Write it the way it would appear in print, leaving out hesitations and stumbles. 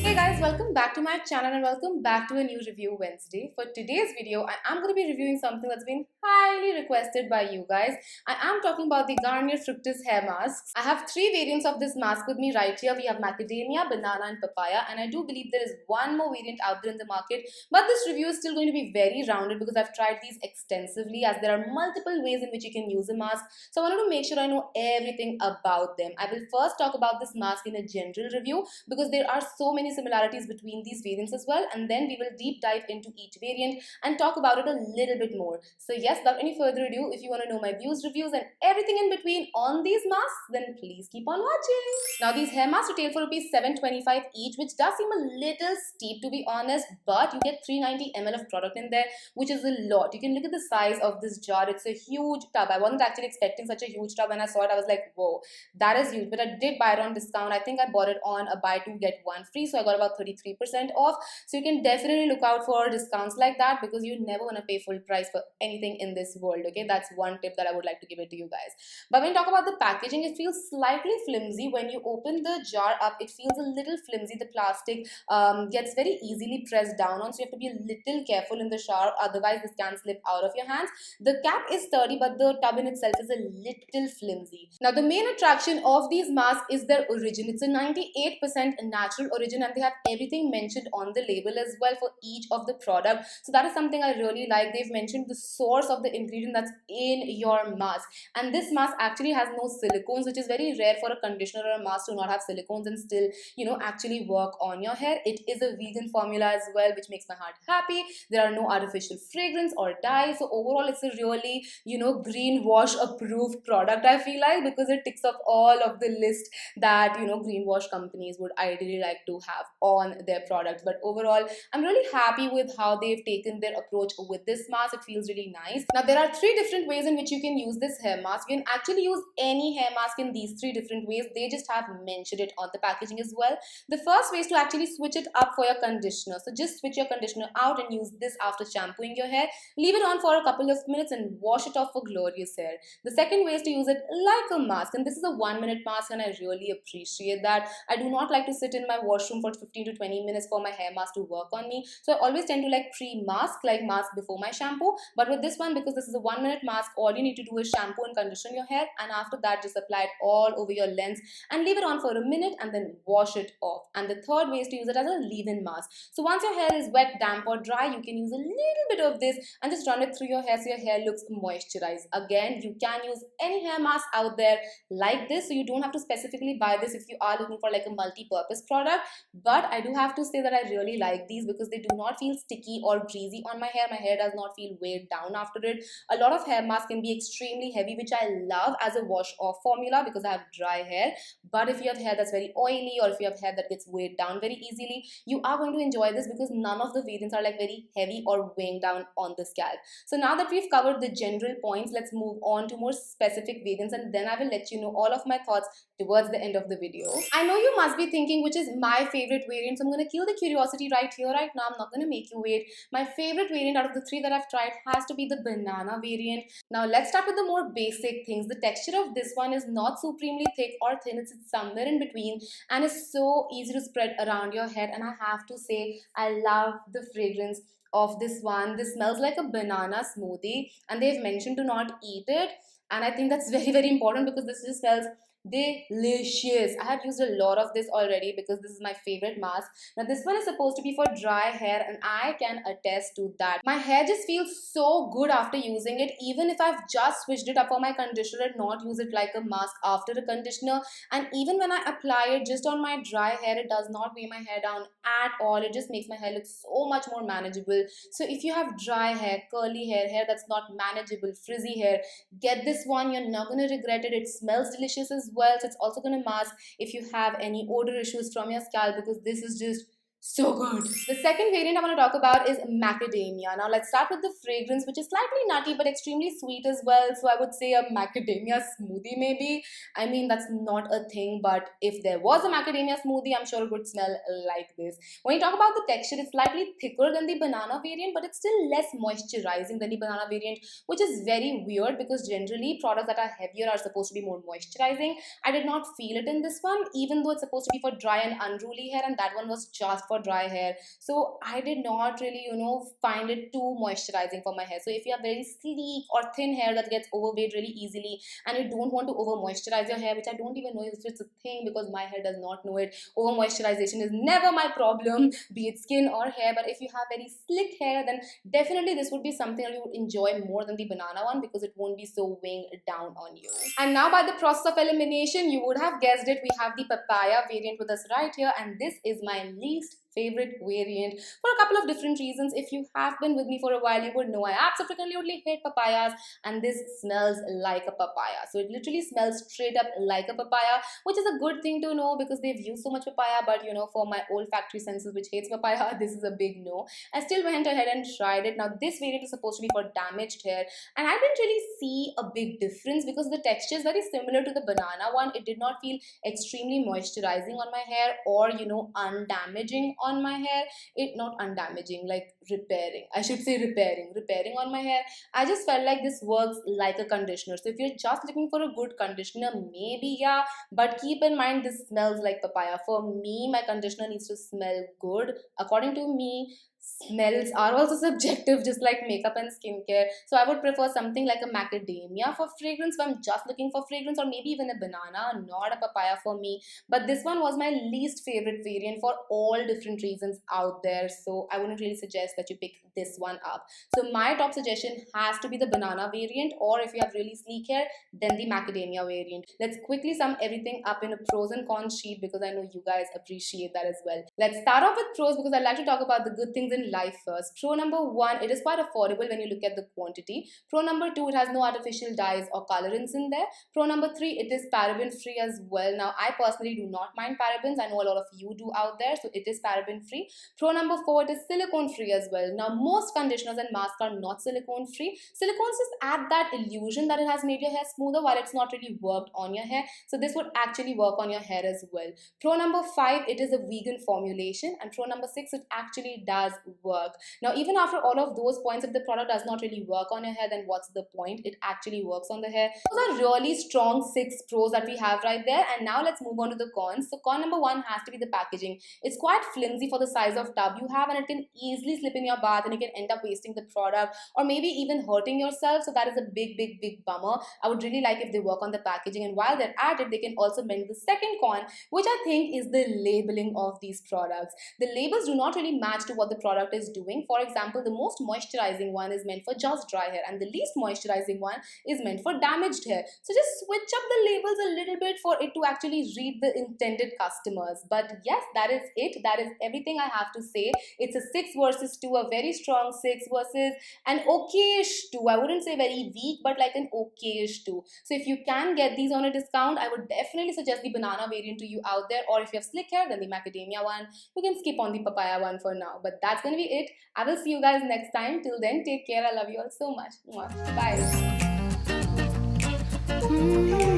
Hey guys, welcome back to my channel and welcome back to a new review Wednesday. For today's video, I am going to be reviewing something that's been highly requested by you guys. I am talking about the Garnier Fructis hair masks. I have three variants of this mask with me right here. We have macadamia, banana and papaya, and I do believe there is one more variant out there in the market, but this review is still going to be very rounded because I've tried these extensively, as there are multiple ways in which you can use a mask. So I wanted to make sure I know everything about them. I will first talk about this mask in a general review because there are so many similarities between these variants as well, and then we will deep dive into each variant and talk about it a little bit more. So yes, without any further ado, if you want to know my views, reviews and everything in between on these masks, then please keep on watching. Now these hair masks retail for rupees 725 each, which does seem a little steep to be honest, but you get 390 ml of product in there, which is a lot. You can look at the size of this jar. It's a huge tub. I wasn't actually expecting such a huge tub. When I saw it, I was like, whoa, that is huge. But I did buy it on discount. I think I bought it on a buy two get one free, so I got about 33% off. So you can definitely look out for discounts like that because you never want to pay full price for anything in this world. Okay, that's one tip that I would like to give it to you guys. But when you talk about the packaging, it feels slightly flimsy. When you open the jar up, it feels a little flimsy. The plastic gets very easily pressed down on, so you have to be a little careful in the shower, otherwise this can slip out of your hands. The cap is sturdy, but the tub in itself is a little flimsy. Now the main attraction of these masks is their origin. It's a 98% natural origin, and they have everything mentioned on the label as well for each of the product. So that is something I really like. They've mentioned the source of the ingredient that's in your mask, and this mask actually has no silicones, which is very rare for a conditioner or a mask to not have silicones and still, actually work on your hair. It is a vegan formula as well, which makes my heart happy. There are no artificial fragrance or dye, so overall it's a really, greenwash approved product, I feel like, because it ticks off all of the list that, greenwash companies would ideally like to have on their products. But overall, I'm really happy with how they've taken their approach with this mask. It feels really nice. Now there are three different ways in which you can use this hair mask. You can actually use any hair mask in these three different ways. They just have mentioned it on the packaging as well. The first way is to actually switch it up for your conditioner. So just switch your conditioner out and use this after shampooing your hair. Leave it on for a couple of minutes and wash it off for glorious hair. The second way is to use it like a mask, and this is a 1 minute mask, and I really appreciate that. I do not like to sit in my washroom for 15 to 20 minutes for my hair mask to work on me, so I always tend to like pre-mask, like mask before my shampoo. But with this one, because this is a 1 minute mask, all you need to do is shampoo and condition your hair, and after that just apply it all over your lens and leave it on for a minute and then wash it off. And the third way is to use it as a leave-in mask. So once your hair is wet, damp or dry, you can use a little bit of this and just run it through your hair so your hair looks moisturized. Again, you can use any hair mask out there like this, so you don't have to specifically buy this if you are looking for like a multi-purpose product. But I do have to say that I really like these because they do not feel sticky or greasy on my hair. My hair does not feel weighed down after it. A lot of hair masks can be extremely heavy, which I love as a wash off formula because I have dry hair. But if you have hair that's very oily, or if you have hair that gets weighed down very easily, you are going to enjoy this because none of the variants are like very heavy or weighing down on the scalp. So now that we've covered the general points, let's move on to more specific variants, and then I will let you know all of my thoughts towards the end of the video. I know you must be thinking which is my favorite variant, so I'm going to kill the curiosity right here, right now. I'm not going to make you wait. My favorite variant out of the three that I've tried has to be the banana variant. Now let's start with the more basic things. The texture of this one is not supremely thick or thin. It's somewhere in between, and it's so easy to spread around your head. And I have to say, I love the fragrance of this one. This smells like a banana smoothie, and they've mentioned to not eat it, and I think that's very important because this just smells delicious. I have used a lot of this already because this is my favorite mask. Now this one is supposed to be for dry hair, and I can attest to that. My hair just feels so good after using it, even if I've just switched it up for my conditioner and not use it like a mask after the conditioner. And even when I apply it just on my dry hair, it does not weigh my hair down at all. It just makes my hair look so much more manageable. So if you have dry hair, curly hair, hair that's not manageable, frizzy hair, get this one. You're not going to regret it. It smells delicious as well, so it's also going to mask if you have any odor issues from your scalp, because this is just So good. The second variant I want to talk about is macadamia. Now let's start with the fragrance, which is slightly nutty but extremely sweet as well. So I would say a macadamia smoothie maybe. I mean, that's not a thing, but if there was a macadamia smoothie, I'm sure it would smell like this. When you talk about the texture, it's slightly thicker than the banana variant, but it's still less moisturizing than the banana variant, which is very weird because generally products that are heavier are supposed to be more moisturizing. I did not feel it in this one, even though it's supposed to be for dry and unruly hair, and that one was just for dry hair. So I did not really, find it too moisturizing for my hair. So if you have very sleek or thin hair that gets overweight really easily, and you don't want to over moisturize your hair, which I don't even know if it's a thing because my hair does not know it. Over moisturization is never my problem, be it skin or hair. But if you have very slick hair, then definitely this would be something that you would enjoy more than the banana one because it won't be so weighing down on you. And now by the process of elimination, you would have guessed it, we have the papaya variant with us right here, and this is my least favorite variant for a couple of different reasons. If you have been with me for a while, you would know I absolutely hate papayas, and this smells like a papaya. So it literally smells straight up like a papaya, which is a good thing to know because they've used so much papaya. But for my olfactory senses which hates papaya, this is a big no. I still went ahead and tried it. Now this variant is supposed to be for damaged hair, and I didn't really see a big difference because the texture is very similar to the banana one. It did not feel extremely moisturizing on my hair or undamaging on my hair. It not undamaging, like repairing, I should say repairing on my hair. I just felt like this works like a conditioner. So if you're just looking for a good conditioner, maybe yeah, but keep in mind this smells like papaya. For me, my conditioner needs to smell good. According to me, smells are also subjective, just like makeup and skincare. So I would prefer something like a macadamia for fragrance if I'm just looking for fragrance, or maybe even a banana, not a papaya for me. But this one was my least favorite variant for all different reasons out there, so I wouldn't really suggest that you pick this one up. So my top suggestion has to be the banana variant, or if you have really sleek hair, then the macadamia variant. Let's quickly sum everything up in a pros and cons sheet because I know you guys appreciate that as well. Let's start off with pros because I like to talk about the good things in life first. Pro number one, it is quite affordable when you look at the quantity. Pro number two, it has no artificial dyes or colorants in there. Pro number three, it is paraben free as well. Now I personally do not mind parabens. I know a lot of you do out there, so it is paraben free. Pro number four, it is silicone free as well. Now most conditioners and masks are not silicone free. Silicones just add that illusion that it has made your hair smoother while it's not really worked on your hair. So this would actually work on your hair as well. Pro number five, it is a vegan formulation. And pro number six, it actually does work. Now even after all of those points, if the product does not really work on your hair, then what's the point? It actually works on the hair. Those are really strong 6 pros that we have right there. And now let's move on to the cons. So con number one has to be the packaging. It's quite flimsy for the size of tub you have, and it can easily slip in your bath and you can end up wasting the product or maybe even hurting yourself. So that is a big bummer. I would really like if they work on the packaging, and while they're at it, they can also mend the second con, which I think is the labeling of these products. The labels do not really match to what the product is doing. For example, the most moisturizing one is meant for just dry hair and the least moisturizing one is meant for damaged hair. So just switch up the labels a little bit for it to actually read the intended customers. But yes, that is it. That is everything I have to say. It's a 6 versus 2, a very strong 6 versus an okayish 2. I wouldn't say very weak, but like an okayish 2. So if you can get these on a discount, I would definitely suggest the banana variant to you out there. Or if you have slick hair, then the macadamia one. You can skip on the papaya one for now. But that's going to be it. I will see you guys next time. Till then, take care. I love you all so much. Bye.